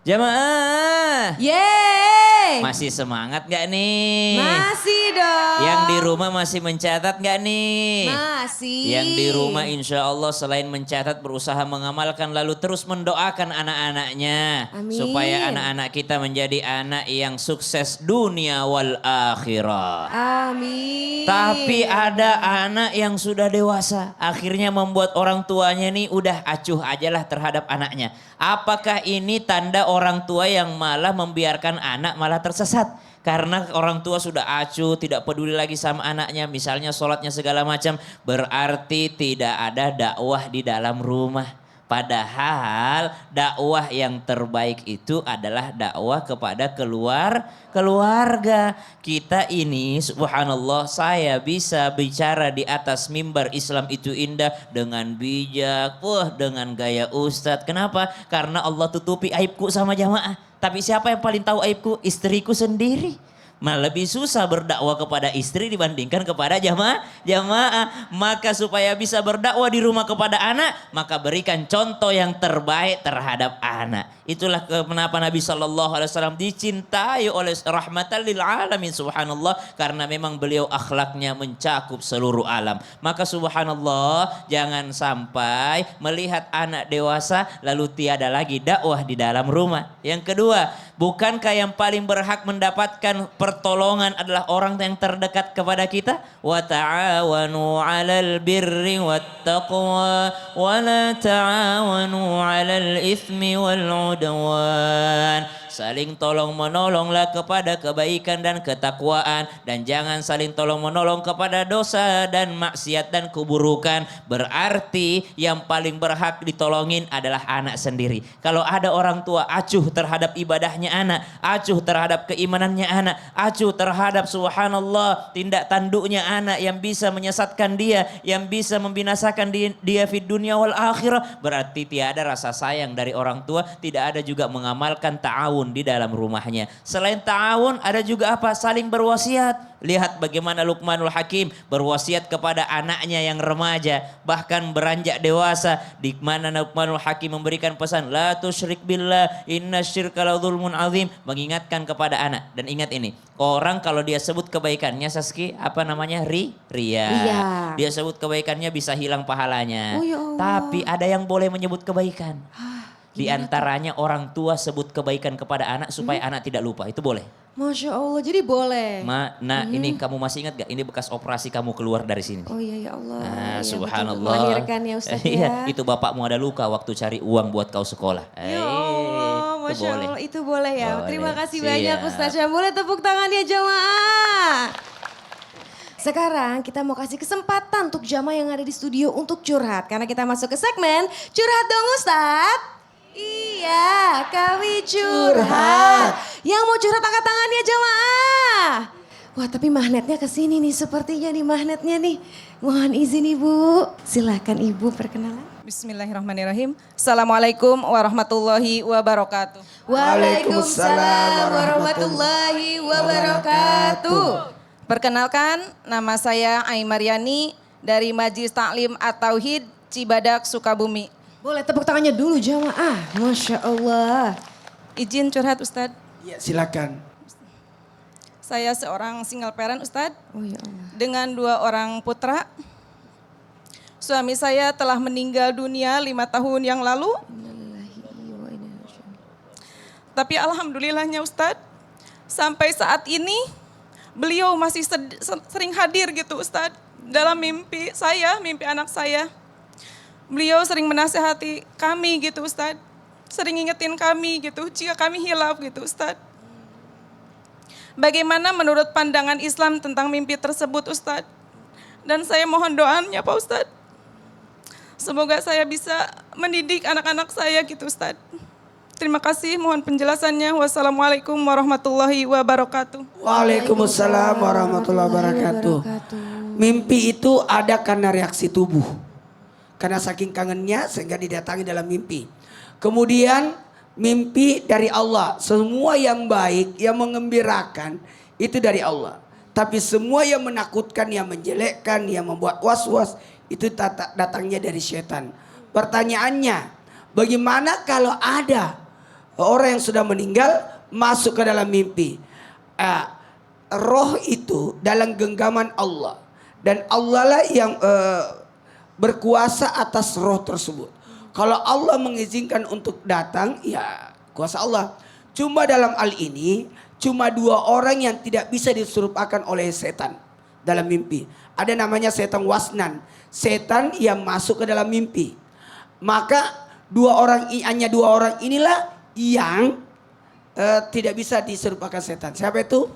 Jamaah, Yeay. masih semangat gak nih? Masih dong. Yang di rumah masih mencatat gak nih? Masih. Yang di rumah insya Allah selain mencatat berusaha mengamalkan lalu terus mendoakan anak-anaknya. Amin. Supaya anak-anak kita menjadi anak yang sukses dunia wal akhirah. Amin. Tapi ada anak yang sudah dewasa, akhirnya membuat orang tuanya nih udah acuh ajalah terhadap anaknya. Apakah ini tanda orang tua yang malah membiarkan anak malah tersesat? Karena orang tua sudah acuh, tidak peduli lagi sama anaknya, misalnya sholatnya segala macam, berarti tidak ada dakwah di dalam rumah. Padahal dakwah yang terbaik itu adalah dakwah kepada keluarga. Kita ini subhanallah saya bisa bicara di atas mimbar Islam itu indah dengan bijak, dengan gaya ustadz. Kenapa? Karena Allah tutupi aibku sama jamaah. Tapi siapa yang paling tahu aibku? Istriku sendiri. Malah lebih susah berdakwah kepada istri dibandingkan kepada jamaah. Maka supaya bisa berdakwah di rumah kepada anak, maka berikan contoh yang terbaik terhadap anak. Itulah kenapa Nabi SAW dicintai oleh rahmatan lil alamin subhanallah. Karena memang beliau akhlaknya mencakup seluruh alam. Maka subhanallah jangan sampai melihat anak dewasa lalu tiada lagi dakwah di dalam rumah. Yang kedua, bukankah yang paling berhak mendapatkan pertolongan adalah orang yang terdekat kepada kita? Wa ta'awanu 'alal birri wat taqwa wa la ta'awanu 'alal itsmi wal 'udwan. Saling tolong menolonglah kepada kebaikan dan ketakwaan dan jangan saling tolong menolong kepada dosa dan maksiat dan keburukan. Berarti yang paling berhak ditolongin adalah anak sendiri. Kalau ada orang tua acuh terhadap ibadahnya anak, acuh terhadap keimanannya anak, acuh terhadap subhanallah tindak tanduknya anak yang bisa menyesatkan dia, yang bisa membinasakan dia fid dunia wal akhirah, berarti tiada rasa sayang dari orang tua, tidak ada juga mengamalkan ta'awun di dalam rumahnya. Selain ta'awun ada juga apa? Saling berwasiat. Lihat bagaimana Luqmanul Hakim berwasiat kepada anaknya yang remaja, bahkan beranjak dewasa, di mana Luqmanul Hakim memberikan pesan la tusyrik billah innasyirka la dzulmun azim, mengingatkan kepada anak. Dan ingat ini, orang kalau dia sebut kebaikannya Saski, apa namanya? Ria. Ria. Dia sebut kebaikannya bisa hilang pahalanya. Oh, ya Allah. Tapi ada yang boleh menyebut kebaikan. Di Gimana antaranya orang tua sebut kebaikan kepada anak supaya anak tidak lupa. Itu boleh. Masya Allah, jadi boleh. Nah ini kamu masih ingat gak? Ini bekas operasi kamu keluar dari sini. Oh iya ya Allah. Nah, Ya, subhanallah. betul, melahirkan ya Ustaz Iya, ya. itu bapakmu ada luka waktu cari uang buat kau sekolah. Ya Allah, itu Masya boleh. Allah, itu boleh ya. Boleh. Terima kasih Siap. banyak Ustaz Syam. Boleh tepuk tangannya jamaah. Sekarang kita mau kasih kesempatan untuk jamaah yang ada di studio untuk curhat. Karena kita masuk ke segmen Curhat Dong Ustaz. Iya, kami curhat. Yang mau curhat angkat tangannya jamaah. Wah tapi magnetnya ke sini nih, sepertinya nih magnetnya nih. Mohon izin Ibu, silakan Ibu perkenalan. Bismillahirrahmanirrahim. Assalamualaikum warahmatullahi wabarakatuh. Waalaikumsalam warahmatullahi wabarakatuh. Perkenalkan, nama saya Ai Mariani dari Majelis Taklim At-Tauhid Cibadak, Sukabumi. Boleh tepuk tangannya dulu jamaah. Masya Allah. Izin curhat Ustadz. Ya silakan. Saya seorang single parent Ustadz Oh ya Allah. dengan 2 orang putra. Suami saya telah meninggal dunia 5 tahun yang lalu. Tapi alhamdulillahnya Ustadz, sampai saat ini beliau masih sering hadir gitu Ustadz. Dalam mimpi saya, mimpi anak saya. Beliau sering menasehati kami gitu Ustadz. Sering ingetin kami gitu jika kami hilaf gitu Ustadz. Bagaimana menurut pandangan Islam tentang mimpi tersebut Ustadz? Dan saya mohon doanya Pak Ustadz. Semoga saya bisa mendidik anak-anak saya gitu Ustadz. Terima kasih, mohon penjelasannya. Wassalamualaikum warahmatullahi wabarakatuh. Waalaikumsalam warahmatullahi wabarakatuh. Mimpi itu ada karena reaksi tubuh. Karena saking kangennya sehingga didatangi dalam mimpi. Kemudian mimpi dari Allah. Semua yang baik, yang mengembirakan itu dari Allah. Tapi semua yang menakutkan, yang menjelekkan, yang membuat was-was itu datangnya dari setan. Pertanyaannya, bagaimana kalau ada orang yang sudah meninggal masuk ke dalam mimpi. Roh itu dalam genggaman Allah. Dan Allah lah yang berkuasa atas roh tersebut. Kalau Allah mengizinkan untuk datang, ya kuasa Allah. Cuma dalam hal ini, cuma 2 orang yang tidak bisa diserupakan oleh setan dalam mimpi. Ada namanya setan wasnan. Setan yang masuk ke dalam mimpi. Maka hanya 2 orang inilah yang tidak bisa diserupakan setan. Siapa itu?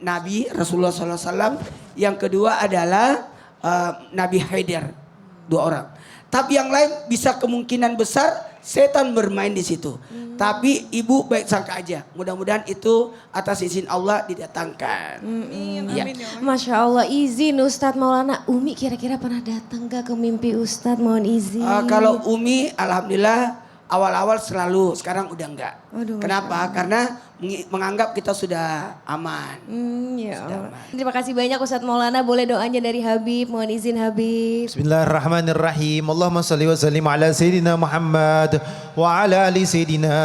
Nabi Rasulullah SAW. Yang kedua adalah Nabi Haider. 2 orang. Tapi yang lain bisa kemungkinan besar setan bermain di situ. Tapi ibu baik sangka aja. Mudah-mudahan itu atas izin Allah didatangkan. Amin, Ya. amin ya Allah. Masya Allah, izin Ustadz Maulana. Umi kira-kira pernah datang gak ke mimpi Ustadz? Mohon izin. Kalau Umi alhamdulillah awal-awal selalu, sekarang udah enggak. Aduh, Kenapa? Karena menganggap kita sudah aman. Ya Sudah Allah. aman. Terima kasih banyak Ustadz Maulana. Boleh doanya dari Habib. Mohon izin Habib. Bismillahirrahmanirrahim. Allahumma salli wa sallim ala Sayyidina Muhammad wa ala ali Sayyidina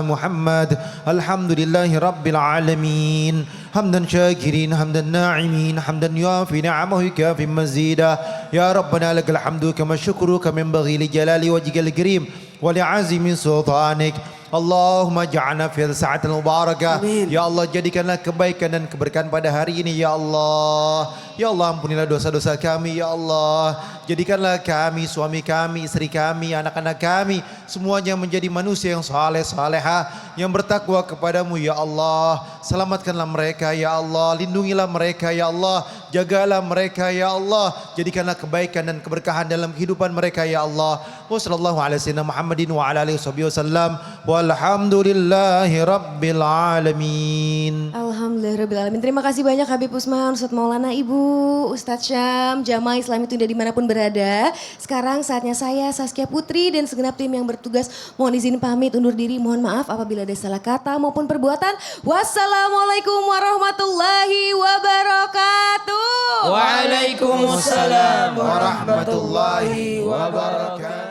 Muhammad. Alhamdulillahi Rabbil alamin. Hamdan syakirin, hamdan na'imin, hamdan yuafi ni'amahu yukafi mazida. Ya Rabbana lakal hamdu kama syukru kama yanbaghi li jalali wajhikal karim wa li'azimi sultanik. Allahumma ja'alna fi sa'atil mubarakah. Amin. Ya Allah, jadikanlah kebaikan dan keberkahan pada hari ini ya Allah. Ya Allah, ampunilah dosa-dosa kami ya Allah. Jadikanlah kami, suami kami, istri kami, anak-anak kami semuanya menjadi manusia yang saleh salehah, yang bertakwa kepadamu ya Allah. Selamatkanlah mereka ya Allah, lindungilah mereka ya Allah, jagalah mereka ya Allah. Jadikanlah kebaikan dan keberkahan dalam kehidupan mereka ya Allah. Wa sallallahu ala sayyidina Muhammadin wa ala alihi wasallam. Walhamdulillahi rabbil alamin. Alhamdulillahirrahmanirrahim. Terima kasih banyak Habib Usman, Ustadz Maulana, Ibu, Ustadz Syam, jamaah Islam itu dimanapun berada. Sekarang saatnya saya, Saskia Putri, dan segenap tim yang bertugas mohon izin pamit undur diri. Mohon maaf apabila ada salah kata maupun perbuatan. Wassalamualaikum warahmatullahi wabarakatuh. Waalaikumsalam Warahmatullahi wabarakatuh.